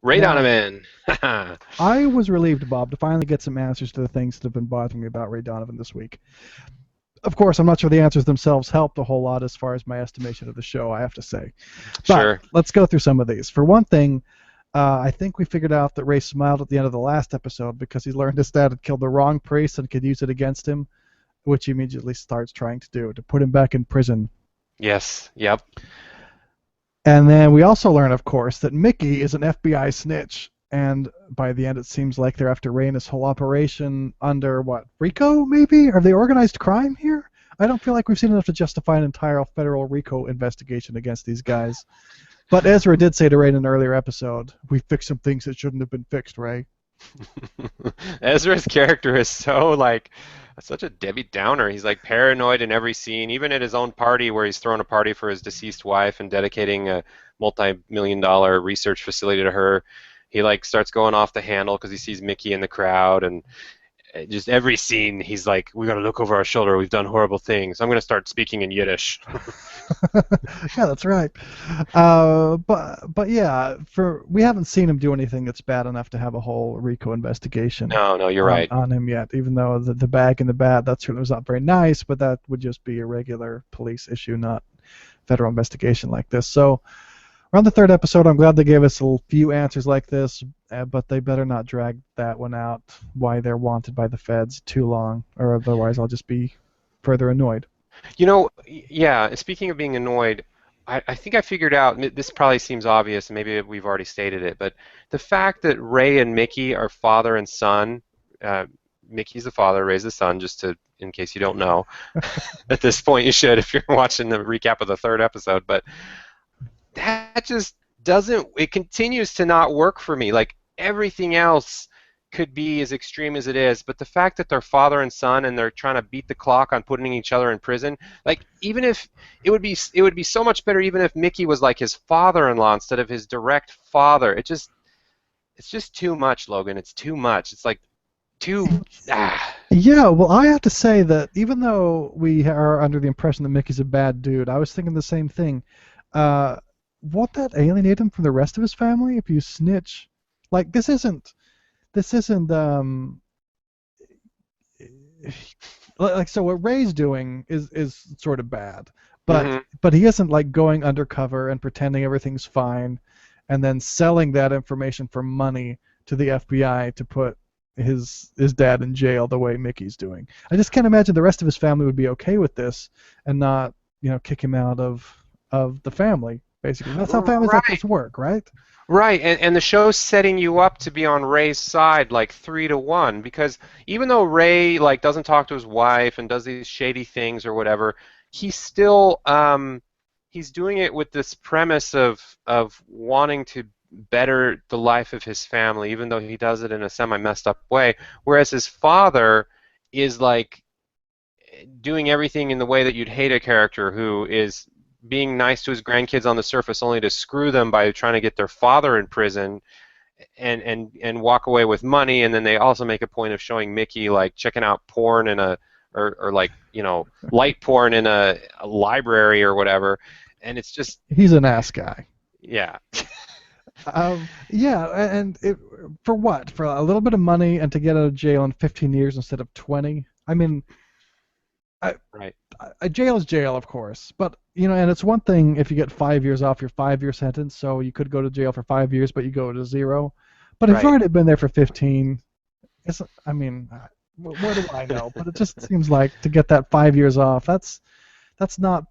Ray Now, Donovan. I was relieved, Bob, to finally get some answers to the things that have been bothering me about Ray Donovan this week. Of course, I'm not sure the answers themselves helped a whole lot as far as my estimation of the show, I have to say. But Sure. let's go through some of these. For one thing, I think we figured out that Ray smiled at the end of the last episode because he learned his dad had killed the wrong priest and could use it against him, which he immediately starts trying to do to put him back in prison. Yes. Yep. And then we also learn, of course, that Mickey is an FBI snitch. And by the end, it seems like they're after Ray and his whole operation under what? RICO, maybe? Are they organized crime here? I don't feel like we've seen enough to justify an entire federal RICO investigation against these guys. But Ezra did say to Ray in an earlier episode, we fixed some things that shouldn't have been fixed, Ray. Ezra's character is so like such a Debbie Downer. He's like paranoid in every scene, even at his own party where he's throwing a party for his deceased wife and dedicating a multi-million-dollar research facility to her. He like starts going off the handle because he sees Mickey in the crowd, and just every scene he's like, "We got to look over our shoulder. We've done horrible things. I'm going to start speaking in Yiddish." Yeah, that's right. But yeah, for we haven't seen him do anything that's bad enough to have a whole RICO investigation No, no, you're on right. on him yet. Even though the bag and the bat that certainly was not very nice, but that would just be a regular police issue, not federal investigation like this. So we're on the third episode. I'm glad they gave us a few answers like this, but they better not drag that one out why they're wanted by the feds too long, or otherwise I'll just be further annoyed. You know, yeah, speaking of being annoyed, I think I figured out, this probably seems obvious, and maybe we've already stated it, but the fact that Ray and Mickey are father and son, uh, Mickey's the father, Ray's the son, just to, in case you don't know. At this point, you should if you're watching the recap of the third episode, but that just doesn't, it continues to not work for me. Like everything else could be as extreme as it is, but the fact that they're father and son and they're trying to beat the clock on putting each other in prison, like even if it would be so much better even if Mickey was like his father-in-law instead of his direct father. It's just too much, Logan. It's too much. It's like too ah. Yeah, well, I have to say that even though we are under the impression that Mickey's a bad dude, I was thinking the same thing. Uh, won't that alienate him from the rest of his family if you snitch? Like this isn't like so what Ray's doing is sort of bad, but Mhm. but he isn't like going undercover and pretending everything's fine, and then selling that information for money to the FBI to put his dad in jail the way Mickey's doing. I just can't imagine the rest of his family would be okay with this and not kick him out of the family. Basically, that's how families like Right. this work, right? Right, and the show's setting you up to be on Ray's side like 3-1 because even though Ray like doesn't talk to his wife and does these shady things or whatever, he's still he's doing it with this premise of wanting to better the life of his family, even though he does it in a semi messed up way. Whereas his father is like doing everything in the way that you'd hate a character who is being nice to his grandkids on the surface only to screw them by trying to get their father in prison and walk away with money, and then they also make a point of showing Mickey like checking out porn in a or like light porn in a library or whatever, and it's just He's an ass guy. yeah. Yeah, and for what? For a little bit of money and to get out of jail in 15 years instead of 20? I mean, I, Right. jail is jail, of course, but and it's one thing if you get 5 years off your 5-year sentence, so you could go to jail for 5 years, but you go to zero. But if you've Right. already been there for 15, I mean, what do I know? But it just seems like to get that 5 years off, that's not.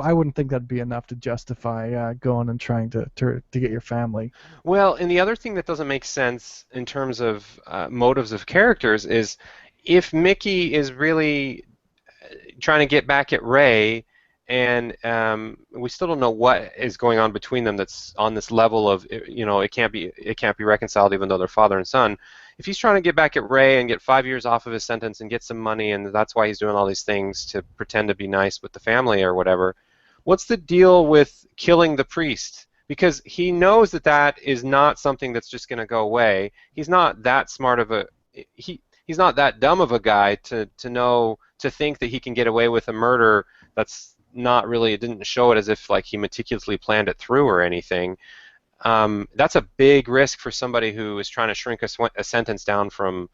I wouldn't think that'd be enough to justify going and trying to get your family. Well, and the other thing that doesn't make sense in terms of motives of characters is if Mickey is really trying to get back at Ray, and we still don't know what is going on between them. That's on this level of it can't be reconciled, even though they're father and son. If he's trying to get back at Ray and get 5 years off of his sentence and get some money, and that's why he's doing all these things to pretend to be nice with the family or whatever, what's the deal with killing the priest? Because he knows that that is not something that's just going to go away. He's not that smart of a he's not that dumb of a guy to know to think that he can get away with a murder that's not really, it didn't show it as if like he meticulously planned it through or anything. that's a big risk for somebody who is trying to shrink a sentence down from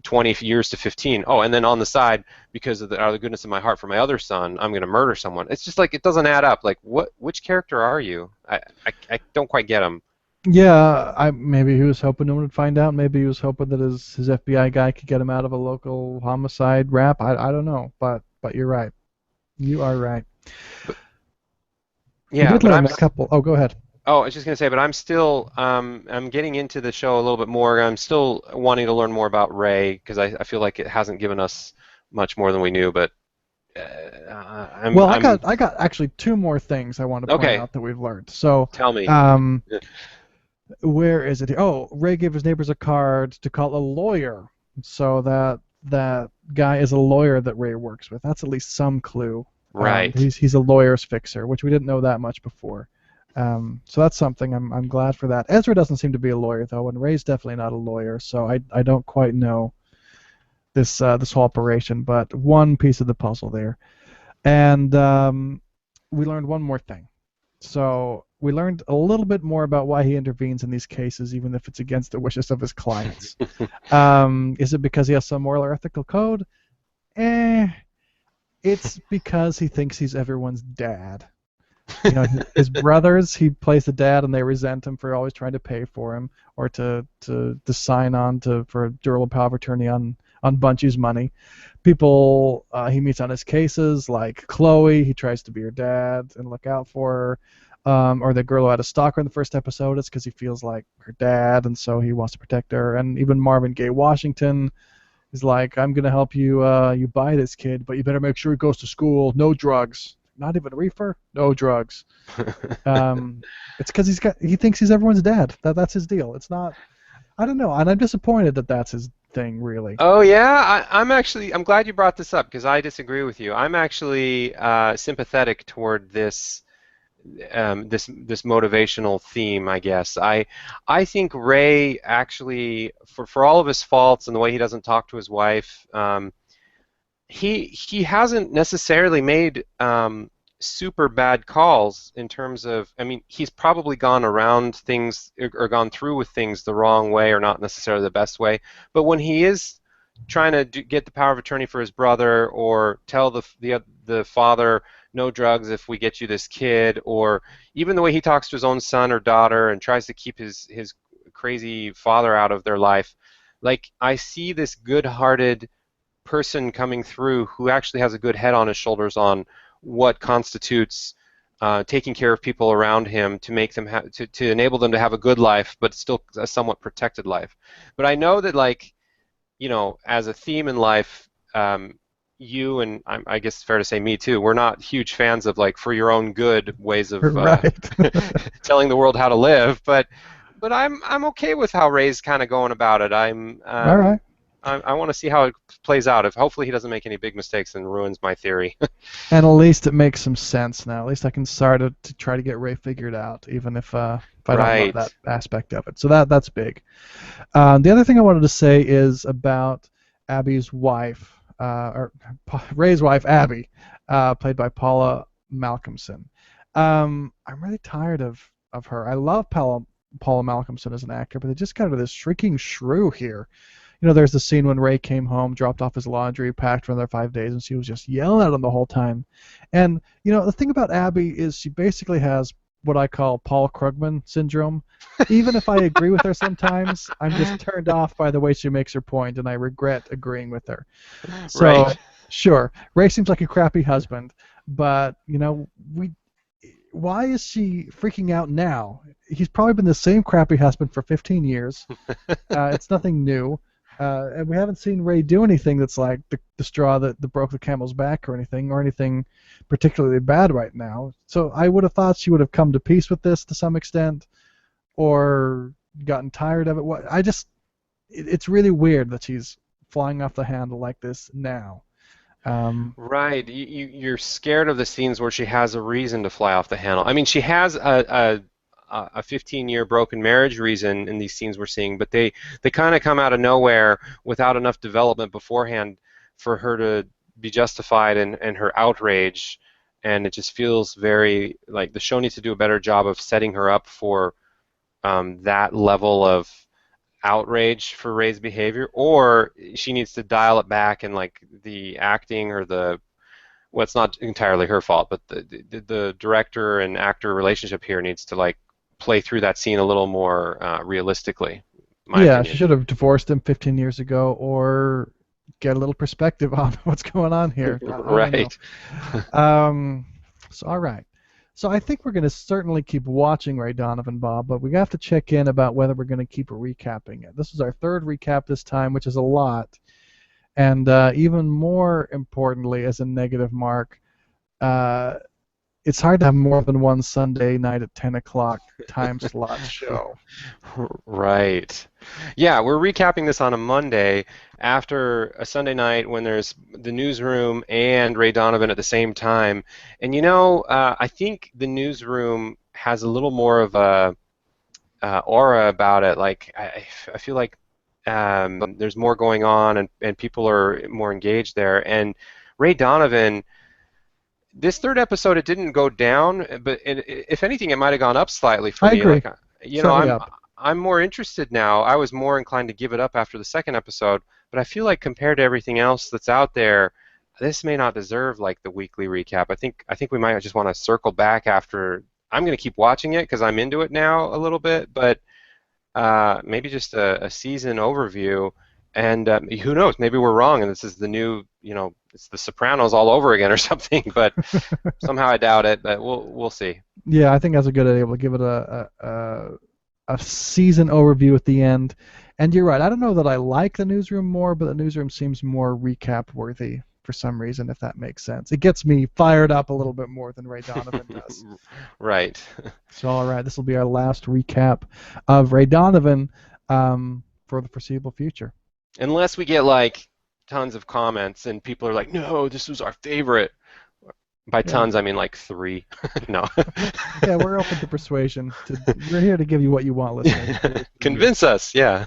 20 years to 15. Oh, and then on the side, because of out of the goodness of my heart for my other son, I'm going to murder someone. It's just like it doesn't add up. Like, which character are you? I don't quite get him. Yeah, maybe he was hoping no one would find out. Maybe he was hoping that his FBI guy could get him out of a local homicide rap. I don't know, but you're right. You are right. But We yeah, did but learn a couple. Oh, go ahead. I was just gonna say, but I'm still I'm getting into the show a little bit more. I'm still wanting to learn more about Ray because I feel like it hasn't given us much more than we knew. But Well, I I'm got I got actually two more things I want to point okay. out that we've learned. So, Tell me. um, where is it? Oh, Ray gave his neighbors a card to call a lawyer. So that guy is a lawyer that Ray works with. That's at least some clue. Right. He's a lawyer's fixer, which we didn't know that much before. So that's something. I'm glad for that. Ezra doesn't seem to be a lawyer though, and Ray's definitely not a lawyer. So I don't quite know this whole operation, but one piece of the puzzle there. And we learned one more thing. So we learned a little bit more about why he intervenes in these cases, even if it's against the wishes of his clients. Is it because he has some moral or ethical code? It's because he thinks he's everyone's dad. You know, his brothers, he plays the dad, and they resent him for always trying to pay for him or to sign on for a durable power of attorney on Bunchie's money. People he meets on his cases, like Chloe, he tries to be her dad and look out for her. Or the girl who had a stalker in the first episode, it's because he feels like her dad, and so he wants to protect her. And even Marvin Gaye Washington is like, I'm going to help you you buy this kid, but you better make sure he goes to school, no drugs. Not even reefer, no drugs. It's because he thinks he's everyone's dad. That's his deal. It's not. I don't know, and I'm disappointed that that's his thing, really. Oh yeah, I'm glad you brought this up because I disagree with you. I'm actually sympathetic toward this motivational theme, I guess. I think Ray actually, for all of his faults and the way he doesn't talk to his wife, he hasn't necessarily made super bad calls in terms of, I mean, he's probably gone around things or gone through with things the wrong way or not necessarily the best way. But when he is trying to get the power of attorney for his brother or tell the father no drugs if we get you this kid, or even the way he talks to his own son or daughter and tries to keep his crazy father out of their life, like I see this good-hearted person coming through who actually has a good head on his shoulders on what constitutes taking care of people around him to make them to enable them to have a good life, but still a somewhat protected life. But I know that, like, you know, as a theme in life, you and I guess it's fair to say me too, we're not huge fans of like for your own good ways of Right. telling the world how to live. But I'm okay with how Ray's kind of going about it. All right. I want to see how it plays out. If hopefully he doesn't make any big mistakes and ruins my theory. And at least it makes some sense now. At least I can start to try to get Ray figured out, even if I don't love Right. that aspect of it. So that's big. The other thing I wanted to say is about Abby's wife, Ray's wife, Abby, played by Paula Malcolmson. I'm really tired of her. I love Paula Malcolmson as an actor, but they just got her this shrieking shrew here. You know, there's the scene when Ray came home, dropped off his laundry, packed for another 5 days, and she was just yelling at him the whole time. And, you know, the thing about Abby is she basically has what I call Paul Krugman syndrome. Even if I agree with her sometimes, I'm just turned off by the way she makes her point, and I regret agreeing with her. So, Right. sure, Ray seems like a crappy husband, but, you know, why is she freaking out now? He's probably been the same crappy husband for 15 years. It's nothing new. And we haven't seen Ray do anything that's like the straw that broke the camel's back or anything particularly bad right now. So I would have thought she would have come to peace with this to some extent or gotten tired of it. It's really weird that she's flying off the handle like this now. Right. You're scared of the scenes where she has a reason to fly off the handle. I mean, she has a 15-year broken marriage reason in these scenes we're seeing, but they kind of come out of nowhere without enough development beforehand for her to be justified in her outrage, and it just feels very like the show needs to do a better job of setting her up for that level of outrage for Ray's behavior, or she needs to dial it back and like the acting or the well, it's not entirely her fault, but the director and actor relationship here needs to like play through that scene a little more realistically, my Yeah, she opinion. should have divorced him 15 years ago, or get a little perspective on what's going on here. I don't know. Right. Um, so all right. So I think we're going to certainly keep watching Ray Donovan, Bob, but we have to check in about whether we're going to keep recapping it. This is our third recap this time, which is a lot, and even more importantly, as a negative mark, uh, it's hard to have more than one Sunday night at 10 o'clock time slot show. Right. Yeah, we're recapping this on a Monday after a Sunday night when there's the newsroom and Ray Donovan at the same time. And I think the newsroom has a little more of a aura about it. Like I feel like there's more going on and people are more engaged there. And Ray Donovan, this third episode, it didn't go down, but if anything, it might have gone up slightly for I me. agree. Like, Slightly up. I'm more interested now. I was more inclined to give it up after the second episode, but I feel like compared to everything else that's out there, this may not deserve like the weekly recap. I think we might just want to circle back after. I'm going to keep watching it because I'm into it now a little bit, but maybe just a season overview. And who knows? Maybe we're wrong, and this is the new, it's The Sopranos all over again or something. But somehow I doubt it. But we'll see. Yeah, I think that's a good idea. We'll give it a season overview at the end. And you're right. I don't know that I like the newsroom more, but the newsroom seems more recap worthy for some reason, if that makes sense. It gets me fired up a little bit more than Ray Donovan does. Right. So, all right, this will be our last recap of Ray Donovan for the foreseeable future. Unless we get like tons of comments and people are like, "No, this was our favorite." By Yeah, tons, I mean like 3. No. yeah, we're open to persuasion. We're here to give you what you want, listeners. Convince us. Yeah.